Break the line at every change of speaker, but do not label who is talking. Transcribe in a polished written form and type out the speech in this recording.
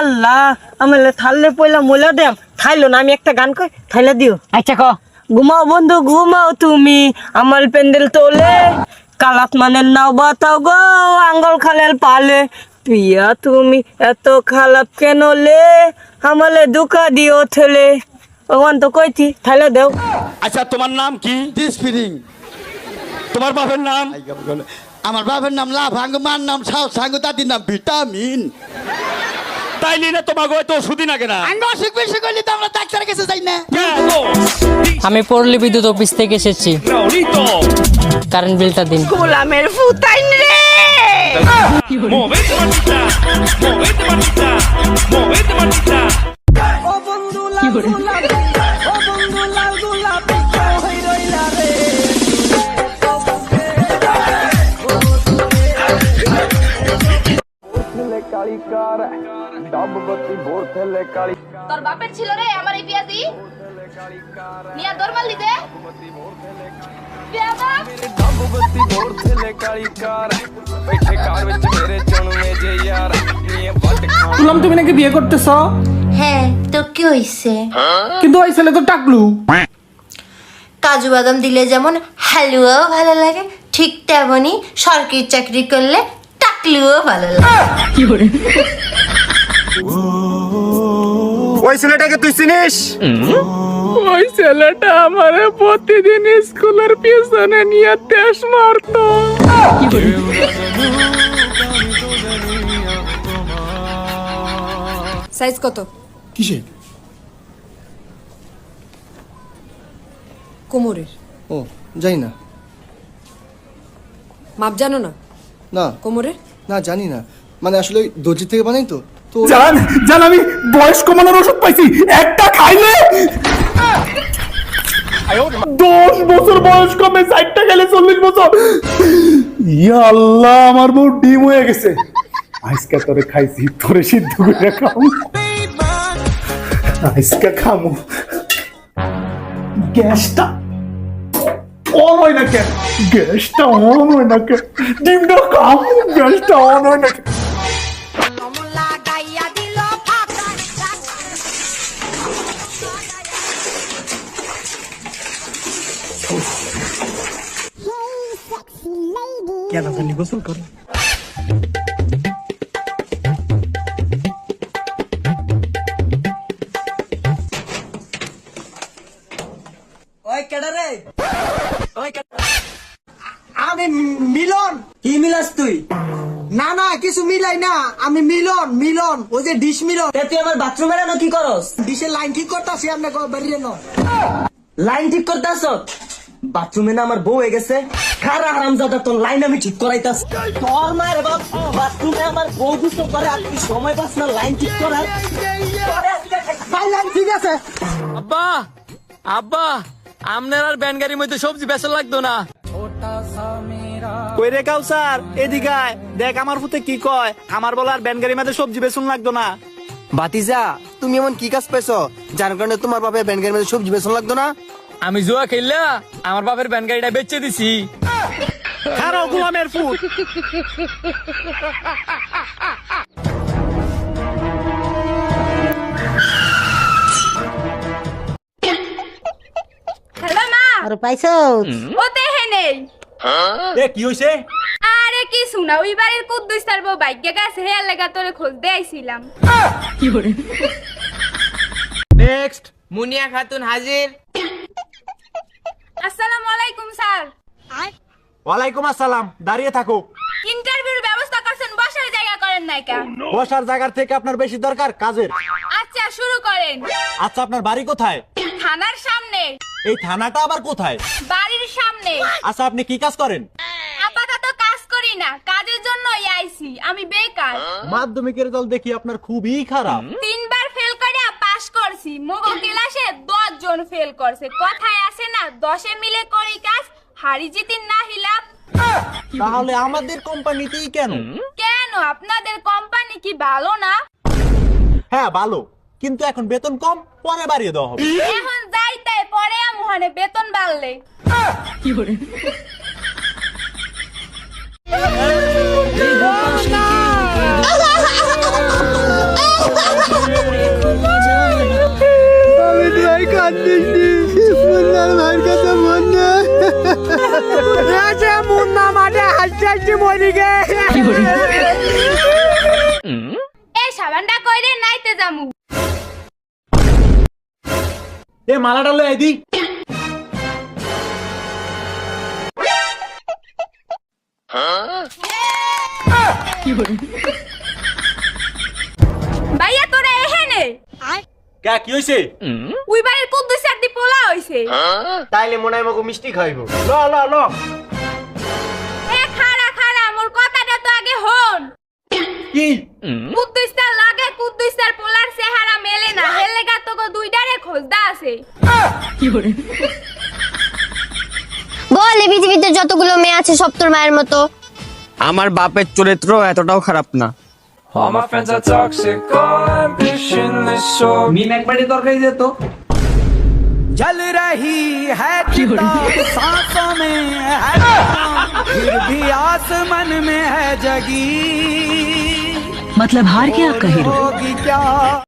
আল্লাহ আমলে থাললে পয়লা মোলা দেম থাইলো না আমি একটা গান কই থাইলা দিও
আচ্ছা ক
ঘুমাও বন্ধু ঘুমাও তুমি আমার প্যান্ডেল তোলে কালাত মানের নাও বাতাও গো আঙ্গল খালেল পালে পিয়া তুমি এত খারাপ কেন লে আমলে দুকা দিও ঠেলে ওখান তো কইছি থাইলা দেও।
আচ্ছা তোমার নাম কি?
ডিসপিরিং।
তোমার বাপের নাম?
আমার বাবার নাম লাভাঙ্গ, মার নাম সাউ সাঙ্গ, দাদির নাম ভিটামিন।
তাইলে না তোমাকে তো ওষুধই না কেনা?
আমি অসুখ বিসুখ হইলে তো আমরা ডাক্তারের কাছে যাই না।
আমি পড়লি বিদ্যুৎ অফিস থেকে এসেছি, কারেন্ট বিলটা দিন।
গোলামের ফুতাইন রে ও বন্ধু লাল গোলাপি, ও বন্ধু লাল গোলাপি কই রইলা রে
তোর বাপের ছিল রে আমার এই পিয়াজি নিয়া দরমাল দিতে
শুনলাম তুমি নাকি বিয়ে করতেছ,
হ্যাঁ তো কি হইছে?
কিন্তু ওই ছেলে তো টাকলু।
কাজু বাদাম দিলে যেমন হালুয়াও ভালো লাগে, ঠিক তেমনই সরকারি চাকরি করলে টাকলুও ভালো লাগে।
ওই ছেলেটাকে তুই চিনিস?
ওই ছেলেটা আমারে প্রতিদিন স্কুলের পিছনে নিয়ে তেজ মারতো।
সাইজ কত?
কিসে?
কোমরের
ও জানি না।
মাপ জানো না?
না
কোমরের
না জানি না, মানে আসলে ওই দর্জি থেকে বানাই তো। তো
জান জান আমি বয়স কমানোর ওষুধ পাইছি, একটা খাইলে 10 বছর বয়স কমে, 60টা খেলে 40 বছর। ইয়া আল্লাহ, আমার বউ ডিম হয়ে গেছে। আজকে তোরে খাইছি, তোরে সিদ্ধ করে খামু, আজকে খামু। গ্যাসটা অন হয় না কেন? গ্যাসটা অন হয় না কেন? ডিমটা খামু, গ্যাসটা অন হয় না কেন? কেন জানি গোসল করে।
ওই কেডা রে ওই আমি মিলন। কি মিলাস তুই? না না কিছু মিলাই না, আমি মিলন মিলন ওই যে ডিশ মিলন। তুই আমার বাথরুমে না কি করস? ডিশের লাইন ঠিক করতাছি, আপনি বেরিয়ে ন লাইন ঠিক করতাছ? বাথরুমে না আমার বউ হয়ে গেছে, খারা হারামজাদা তোর লাইন আমি ঠিক করাইতাছ। তোর মায়ের বাপ বাথরুমে আমার বউ গুছো করে, আর তুই সময় পাস না লাইন ঠিক করার। লাইন ঠিক আছে।
আব্বা আব্বা আপনার আর ব্যান গাড়ির মধ্যে সবজি বেচা লাগতো না।
কই রে কাউসার, এদিকে আয়, দেখ আমার ফুতে কি কয়। আমার বলার ব্যান গাড়ির মধ্যে সবজি বেচন লাগতো না।
বাতিজা তুমি এমন কি কাজ পাইছো যার কারণে তোমার বাপে ব্যাংকের মধ্যে সবজি বেচন লাগতো না?
আমি জুয়া খেললা আমার বাপের ব্যান গাড়িটা বেচে দিছি।
খারাপ গোলামের ফুট।
হ্যালো মা,
আর পাইছো?
ও দেহে নেই।
এ কি হইছে?
আরে কি শুনা, ওই বাড়ির কুদ্দুস তার বউ বাইকে গেছে, হে লাগা তোরে খোঁজ দে আইছিলাম।
নেক্সট মুনিয়া খাতুন হাজির।
আসসালামু আলাইকুম স্যার।
ওয়ালাইকুম আসসালাম, দাঁড়িয়ে থাকো।
ইন্টারভিউর ব্যবস্থা করছেন, বসার জায়গা করেন নাই কেন?
বসার জায়গার থেকে আপনার বেশি দরকার কাজের।
আচ্ছা শুরু করেন।
আচ্ছা আপনার বাড়ি কোথায়?
থানার সামনে।
এই থানাটা আবার কোথায়?
বাড়ির সামনে।
আচ্ছা আপনি কি কাজ করেন?
আপাতত কাজ করি না, কাজের জন্যই আইছি, আমি বেকার।
মাধ্যমিকের দল দেখি আপনার খুবই খারাপ।
3 বার ফেল করে পাস করছি, মগো ক্লাসে 10 জন ফেল করছে। কথায় আছে না 10 মিলে করি কাজ, হারি জিতি না হিলাপ।
তাহলে আমাদের কোম্পানিতেই কেন?
কেন আপনাদের কোম্পানি কি ভালো না?
হ্যাঁ ভালো, কিন্তু এখন বেতন কম, পরে বাড়িয়ে দেওয়া হবে।
এখন যাইতে পরে আমহানে বেতন বাড়লে। কি
মুন্না মাঠে হাসতে হাসতে মরি গে।
এই সাবানটা কইরে নাইতে যামু।
এ মালাটা লই আইদি।
ভাইয়া তোরা এহেনে
কে কি হইছে?
উই বাড়ির কুদ্দুস দি পোলা হইছে।
তাইলে মনে হয় মগো মিষ্টি খাইবো।
ল ল ল।
এ খাড়া খাড়া মোর কথাটা তো আগে হন।
কি?
কুদ্দুসটার লাগে কুদ্দুসটার পোলার চেহারা মেলে না, হেলে গা তোকে দুইটারে খোঁজদা আছে।
বল এই পৃথিবীতে যতগুলো মেয়ে আছে সব তোর মায়ের মতো।
আমার বাপের চরিত্র এতটাও খারাপ না।
মিম একবারই তরকারি দে তো। जल रही है चिता सांसों में है फिर भी आसमान में है जगी मतलब हार क्या कही होगी क्या